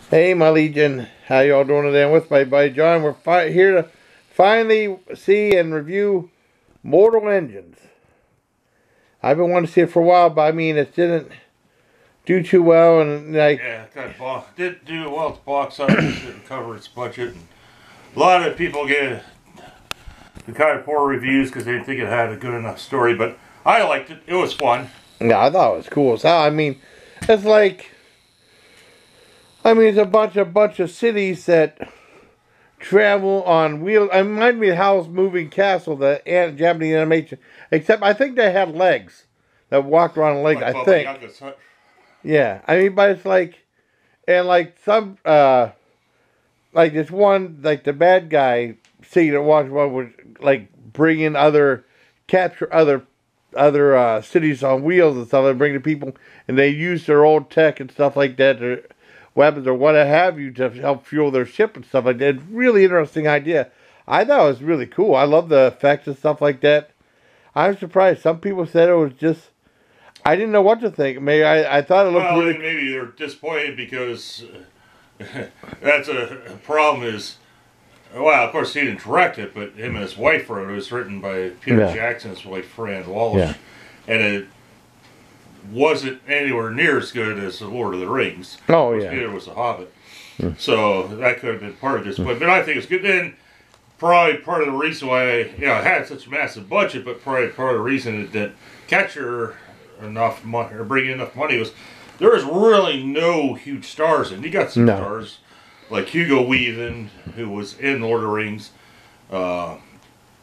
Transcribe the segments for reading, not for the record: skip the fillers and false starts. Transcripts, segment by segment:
Hey, my Legion. How y'all doing today? I'm with my buddy John. We're here to finally see and review Mortal Engines. I've been wanting to see it for a while, but I mean, it didn't do too well, and like... Yeah, didn't do well at the box office, didn't cover its budget. And a lot of people get the kind of poor reviews because they didn't think it had a good enough story, but I liked it. It was fun. Yeah, I thought it was cool as hell. I mean, it's like... I mean, it's a bunch of cities that travel on wheels. It reminded me of Howl's Moving Castle, the Japanese animation. Except I think they had legs that walked around legs. Like I think. Youngest, huh? Yeah, I mean, but it's like, and like some, like this one, like the bad guy scene that walks around would like bring in capture other cities on wheels and stuff, and bring the people, and they use their old tech and stuff like that. Weapons or what have you to help fuel their ship and stuff like that. Really interesting idea. I thought it was really cool. I love the effects and stuff like that. I'm surprised. Some people said it was just... I didn't know what to think. Maybe I thought it looked really... Maybe they're disappointed because that's a problem is... Well, of course, he didn't direct it, but him and his wife wrote it. It was written by Peter Jackson's wife, Fran Walsh. Yeah. And it wasn't anywhere near as good as The Lord of the Rings. Oh, yeah. Peter was a Hobbit. So that could have been part of this. But I think it's good. Then probably part of the reason why it had such a massive budget, but probably part of the reason it didn't capture enough money or bring in enough money was there was really no huge stars. And you got some stars like Hugo Weaving, who was in Lord of the Rings.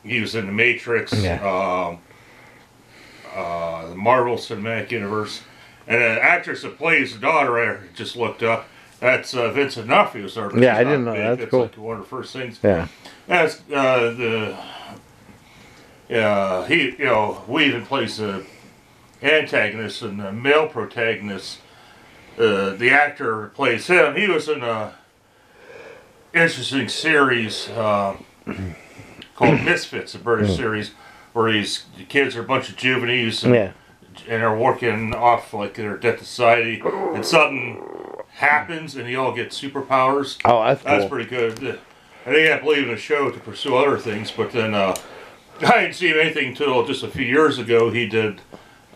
He was in The Matrix. Yeah. The Marvel Cinematic Universe, and an actress that plays the daughter, I just looked up. That's Vincent D'Onofrio. Yeah, I didn't know. That's cool. Like one of the first things. Yeah. That's Weaving plays the antagonist and the male protagonist. The actor plays him. He was in a interesting series called Misfits, a British series. Where the kids are a bunch of juveniles and are working off like their debt to society, and something happens and they all get superpowers. Oh, that's cool. That's pretty good. I think I believe in a show to pursue other things, but then I didn't see anything until just a few years ago. He did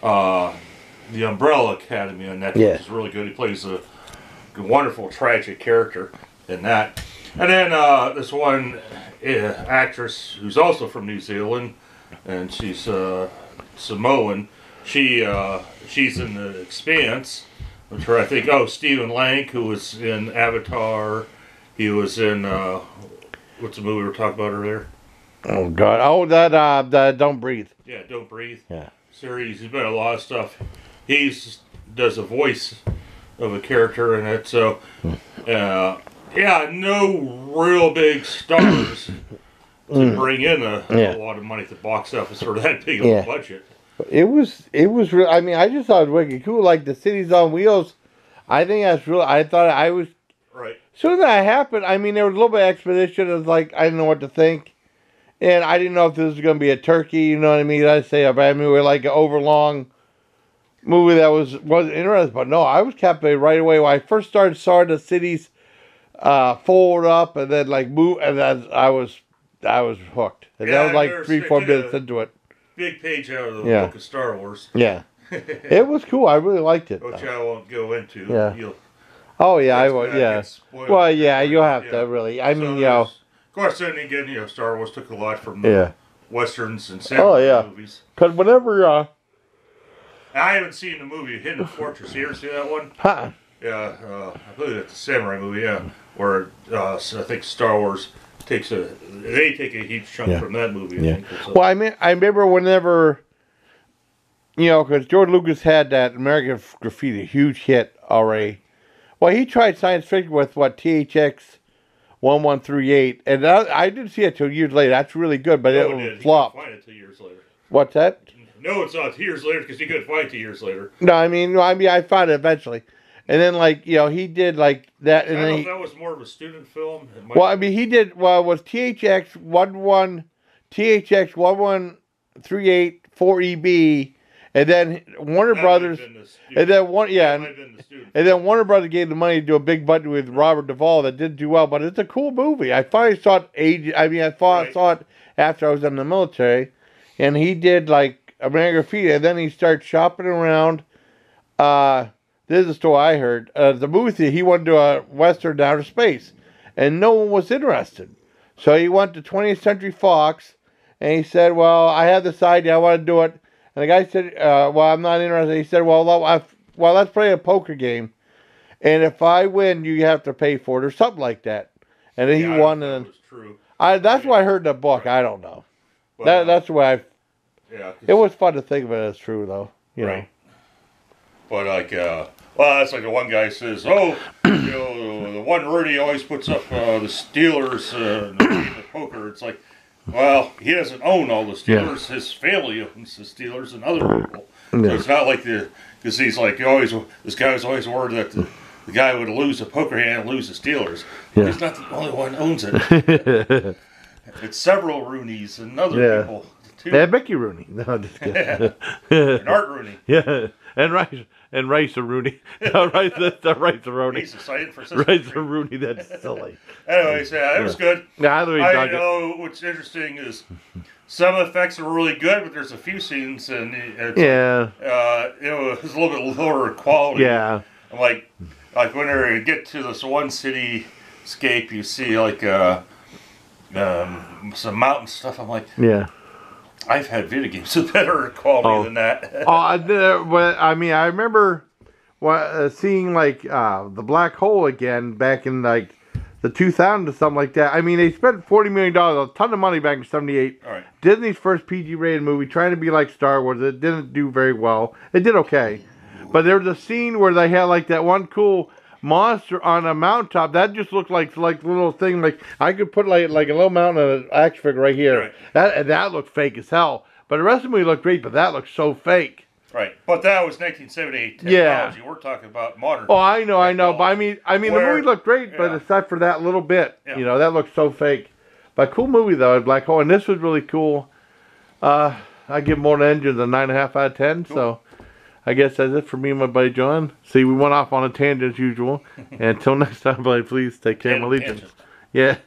The Umbrella Academy on Netflix. Yeah. It's really good. He plays a wonderful tragic character in that. And then this one actress who's also from New Zealand, and she's Samoan. She's in The Expanse, which I think, Stephen Lang, who was in Avatar. He was in, what's the movie we were talking about earlier? Oh, God. Oh, that Don't Breathe. Yeah, Don't Breathe. Yeah. Series. He's been in a lot of stuff. He does a voice of a character in it. So, no real big stars to bring in a lot of money at the box office for that big of a budget. It was real. I mean, I just thought it was wicked cool. Like the Cities on Wheels, I think that's real. I thought I was right. As soon as that happened, I mean, there was a little bit of expedition. It was like I didn't know what to think, and I didn't know if this was going to be a turkey. You know what I mean? I say a bad movie, like an overlong movie that wasn't interesting. But no, I was captivated right away. When I first saw the cities fold up and then like move, and then I was hooked. And that was like 3-4 minutes into it. Big page out of the book of Star Wars. Yeah. It was cool. I really liked it. Which I won't go into. Yeah. I will. Yeah. Well, yeah, you'll have to really. I mean, Of course, then again, Star Wars took a lot from the westerns and samurai movies. Because whenever I haven't seen the movie Hidden Fortress. You ever see that one? Huh. Yeah, I believe it's a samurai movie. Yeah, where I think Star Wars take a huge chunk from that movie. I think. Well, I remember whenever, because George Lucas had that American Graffiti, huge hit already. Well, he tried science fiction with THX 1138, and I didn't see it till years later. That's really good, but it flopped. You couldn't find it 2 years later. What's that? No, it's not 2 years later because you couldn't find it 2 years later. No, I mean, I found it eventually. And then, he did, that. And I don't know if that was more of a student film. He did, it was THX 1138 4EB, and And then Warner Brothers, and then and then Warner Brothers gave the money to do a big budget with Robert Duvall that didn't do well, but it's a cool movie. I finally saw it saw it after I was in the military, and he did like American Graffiti, and then he started shopping around. This is the story I heard. The movie theater, he wanted to do a Western outer space, and no one was interested. So he went to 20th Century Fox, and he said, well, I have this idea, I want to do it. And the guy said, well, I'm not interested. He said, well, let's play a poker game. And if I win, you have to pay for it, or something like that. And then he won. And that was true. That's why I heard the book. I don't know. Well, that's the way it was fun to think of it as true, though. You know. But like, well, that's like the one guy says, oh, you know, the one Rooney always puts up the Steelers in the game of poker. It's like, well, he doesn't own all the Steelers. Yeah. His family owns the Steelers and other people. Yeah. So it's not like because he's like, this guy was always worried that the guy would lose a poker hand and lose the Steelers. Yeah. He's not the only one who owns it. It's several Rooneys and other people, too. Yeah, Mickey Rooney. No, just kidding. And Art Rooney. Yeah, and Rice Rooney. No, Rice Rooney. He's excited for Rice Rooney, that's silly. Anyways, it was good. Yeah, I know what's interesting is some effects are really good, but there's a few scenes and it was a little bit lower quality. Yeah. Like when they get to this one cityscape, you see like some mountain stuff. I'm like, yeah. I've had video games with better quality than that. I mean, I remember seeing like the Black Hole again back in like the 2000s or something like that. I mean, they spent $40 million, a ton of money back in '78. All right. Disney's first PG-rated movie, trying to be like Star Wars. It didn't do very well. It did okay, but there was a scene where they had like that one cool monster on a mountaintop that just looked like little thing. Like I could put like a little mountain on an action figure right here. Right. That looked fake as hell. But the rest of the movie looked great, but that looked so fake. Right, but that was 1978 technology. Yeah. We're talking about modern. Oh, I know. But I mean, the movie looked great, but except for that little bit, you know, that looked so fake. But cool movie though, Black Hole, and this was really cool. I give Mortal Engines a 9.5 out of 10. Cool. So I guess that's it for me and my buddy John. See, we went off on a tangent as usual. And until next time, buddy, please take care of my allegiance. Yeah.